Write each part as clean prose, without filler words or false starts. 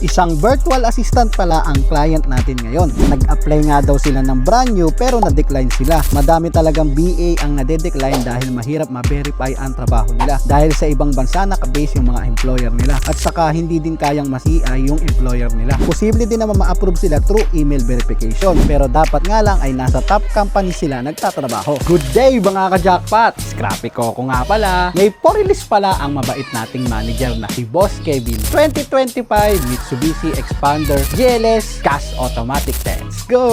Isang virtual assistant pala ang client natin ngayon. Nag-apply nga daw sila ng brand new pero na-decline sila. Madami talagang BA ang nade-decline dahil mahirap ma-verify ang trabaho nila. Dahil sa ibang bansa nakabase yung mga employer nila. At saka hindi din kayang ma-CI yung employer nila. Posible din naman ma-approve sila through email verification. Pero dapat nga lang ay nasa top company sila nagtatrabaho. Good day mga ka-jackpot! Scrappy Coco nga pala. May po-release pala ang mabait nating manager na si Boss Kevin. 2025 Mitsubishi Expander GLS Cash Automatic. Let's go!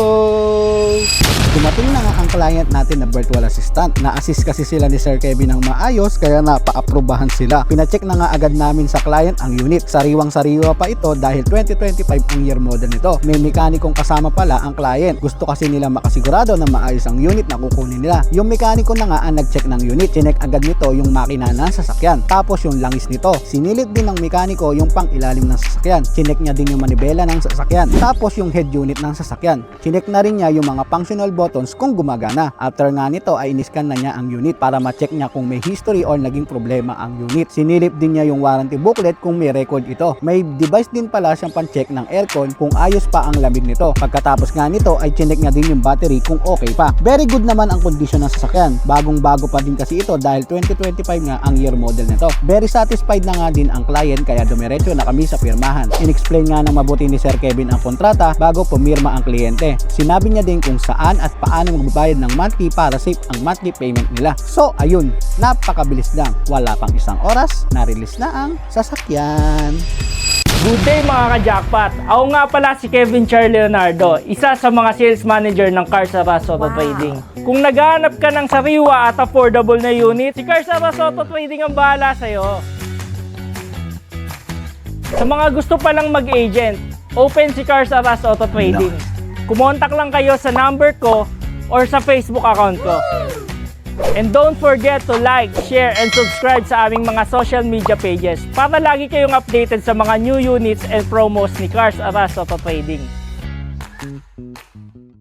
Dumating na nga ang client natin na virtual assistant. Na-assist kasi sila ni Sir Kevin ng maayos kaya napa-aprobahan sila. Pina-check na nga agad namin sa client ang unit. Sariwang-sariwa pa ito dahil 2025 ang year model nito. May mekanikong kasama pala ang client. Gusto kasi nila makasigurado na maayos ang unit na kukunin nila. Yung mekaniko na nga ang nag-check ng unit. Chinek agad nito yung makina ng sasakyan. Tapos yung langis nito. Sinilit din ng mekaniko yung pang ilalim ng sasakyan. Chinek niya din yung manibela ng sasakyan. Tapos yung head unit ng sasakyan. Chinek na rin niya yung mga functional buttons kung gumagana. After nga nito ay iniscan na niya ang unit para ma-check niya kung may history or naging problema ang unit. Sinilip din niya yung warranty booklet kung may record ito. May device din pala siyang pan-check ng aircon kung ayos pa ang lamig nito. Pagkatapos nga nito ay chinek niya din yung battery kung okay pa. Very good naman ang kondisyon ng sasakyan. Bagong-bago pa din kasi ito dahil 2025 nga ang year model nito. Very satisfied na nga din ang client kaya dumiretso na kami sa pirmahan. In-explain nga ng mabuti ni Sir Kevin ang kontrata bago pumirma ang kliyente. Sinabi niya din kung saan at paano magbabayad ng monthly para safe ang monthly payment nila. So ayun, napakabilis lang. Wala pang isang oras, na-release na ang sasakyan. Good day mga ka-jackpot! Ako nga pala si Kevin Char Leonardo, isa sa mga sales manager ng Cars Aras Auto Trading. Kung naghahanap ka ng sariwa at affordable na unit, si Cars Aras Auto Trading ang bahala sa'yo. Sa mga gusto palang mag-agent, open si Cars Aras Auto Trading. Kumontak lang kayo sa number ko or sa Facebook account ko. And don't forget to like, share, and subscribe sa aming mga social media pages para lagi kayong updated sa mga new units and promos ni Cars Aras Auto Trading.